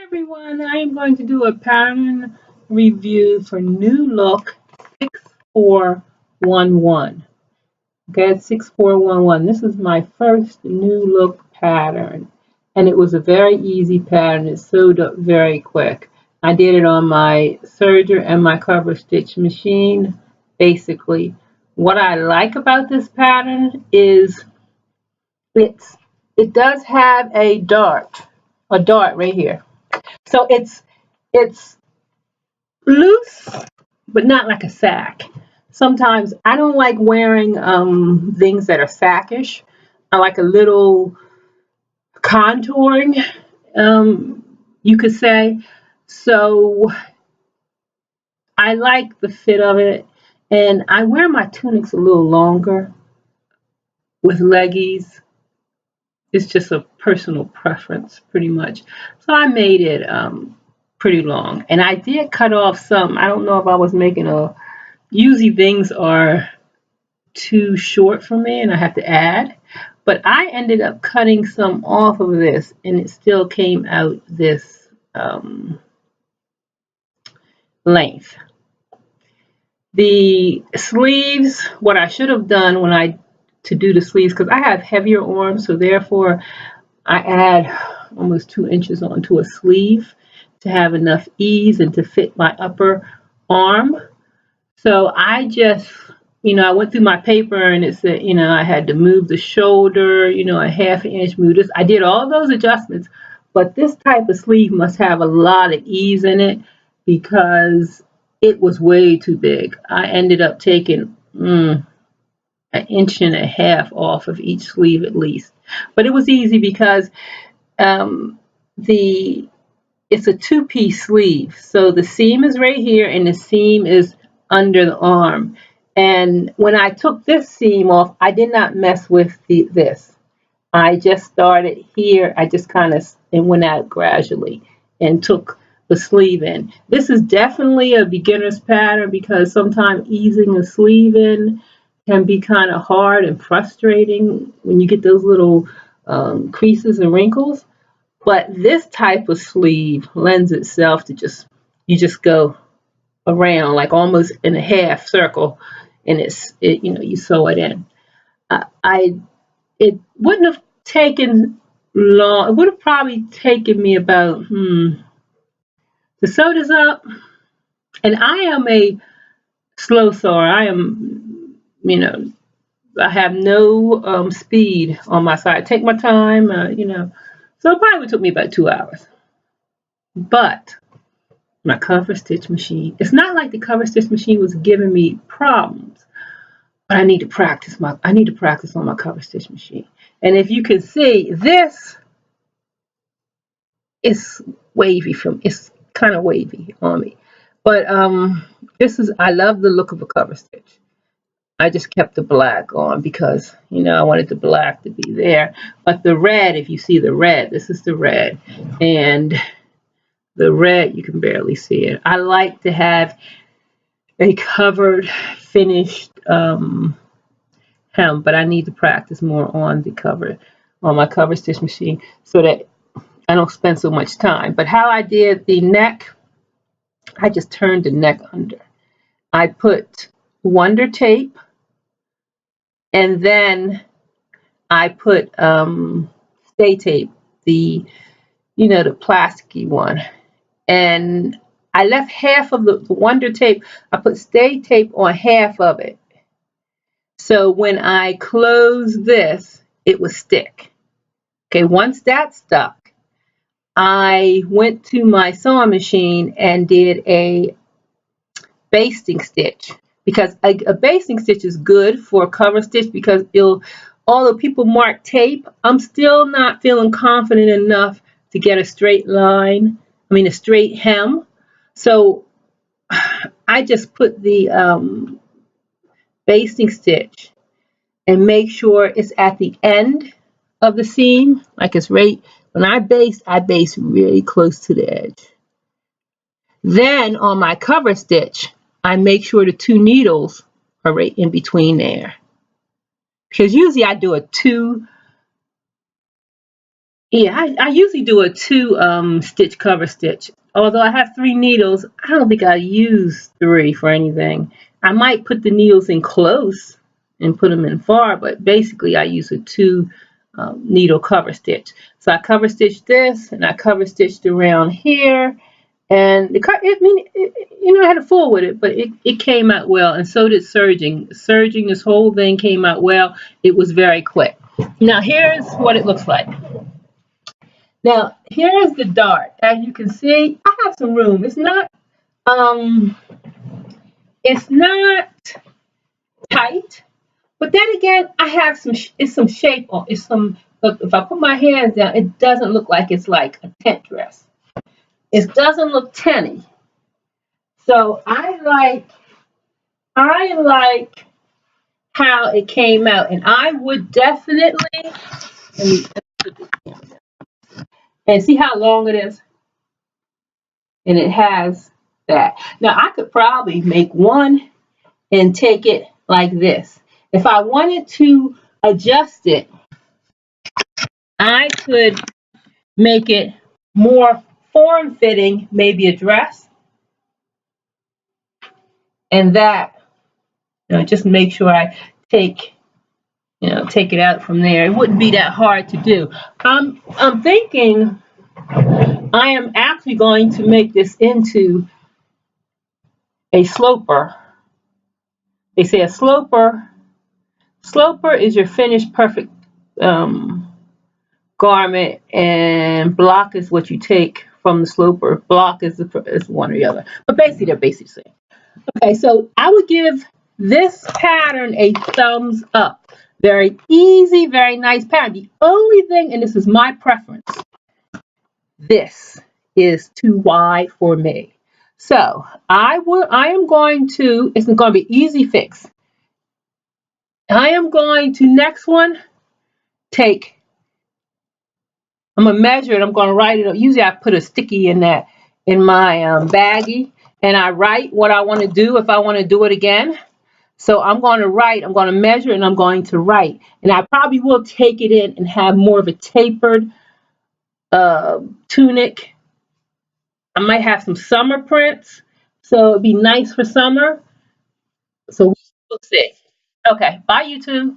Everyone, I am going to do a pattern review for New Look 6411. Okay, it's 6411. This is my first New Look pattern, and it was a very easy pattern. It sewed up very quick. I did it on my serger and my cover stitch machine. Basically, what I like about this pattern is it does have a dart right here. So it's loose, but not like a sack. Sometimes I don't like wearing things that are sackish. I like a little contouring, you could say. So I like the fit of it, and I wear my tunics a little longer with leggies. It's just a personal preference, pretty much. So I made it pretty long, and I did cut off some. I don't know if I was making a. Usually things are too short for me, and I have to add. But I ended up cutting some off of this, and it still came out this length. The sleeves, what I should have done to do the sleeves, because I have heavier arms, so therefore I add almost 2 inches onto a sleeve to have enough ease and to fit my upper arm. So I just, I went through my paper and it said, I had to move the shoulder, a half an inch, move this. I did all those adjustments, but this type of sleeve must have a lot of ease in it because it was way too big. I ended up taking an inch and a half off of each sleeve at least. But it was easy because it's a two-piece sleeve. So the seam is right here and the seam is under the arm. And when I took this seam off, I did not mess with this. I just started here. I just kind of went out gradually and took the sleeve in. This is definitely a beginner's pattern because sometimes easing a sleeve in can be kind of hard and frustrating when you get those little creases and wrinkles. But this type of sleeve lends itself to you just go around like almost in a half circle, and you sew it in. It wouldn't have taken long. It would have probably taken me about to sew this up. And I am a slow sewer. I am, I have no speed on my side. I take my time, So it probably took me about 2 hours. But my cover stitch machine, it's not like the cover stitch machine was giving me problems, but I need to practice on my cover stitch machine. And if you can see, this is wavy it's kind of wavy on me. But I love the look of a cover stitch. I just kept the black on because, I wanted the black to be there. But the red, if you see the red, this is the red. And the red, you can barely see it. I like to have a covered, finished hem, but I need to practice more on my cover stitch machine so that I don't spend so much time. But how I did the neck, I just turned the neck under. I put Wonder Tape, and then I put Stay Tape, the plasticky one. And I left half of the Wonder Tape. I put Stay Tape on half of it. So when I close this, it would stick. Okay, once that stuck, I went to my sewing machine and did a basting stitch, because a basting stitch is good for a cover stitch because although people mark tape, I'm still not feeling confident enough to get a straight a straight hem. So I just put the basting stitch and make sure it's at the end of the seam, like it's right. When I baste really close to the edge. Then on my cover stitch, I make sure the 2 needles are right in between there. Because usually I do a 2 Yeah, I usually do a two stitch cover stitch. Although I have 3 needles, I don't think I use 3 for anything. I might put the needles in close and put them in far, but basically I use a 2 needle cover stitch. So I cover stitched this, and I cover stitched around here, and I had to fool with it, but it came out well, and so did serging. Serging, this whole thing came out well. It was very quick. Now here's what it looks like. Now, here's the dart. As you can see, I have some room. Um, it's not tight, but then again, I have some shape on. Look, if I put my hands down, it doesn't look like it's like a tent dress. It doesn't look tenny. So I like how it came out, and I would definitely, and see how long it is, and it has that. Now I could probably make one and take it like this. If I wanted to adjust it, I could make it more form-fitting, maybe a dress, and that, just make sure I take, take it out from there. It wouldn't be that hard to do. I'm thinking I am actually going to make this into a sloper. They say a sloper is your finished perfect garment, and block is what you take from the sloper. Block is one or the other, but basically they're basically the same. Okay, so I would give this pattern a thumbs up. Very easy, very nice pattern. The only thing, and this is my preference, this is too wide for me. So it's going to be easy fix. I am going to next one I'm gonna measure it. I'm gonna write it. Usually I put a sticky in my baggie, and I write what I want to do if I want to do it again. So I'm going to write. I'm going to measure, and I'm going to write. And I probably will take it in and have more of a tapered tunic. I might have some summer prints, so it'd be nice for summer. So we'll see. Okay, bye YouTube.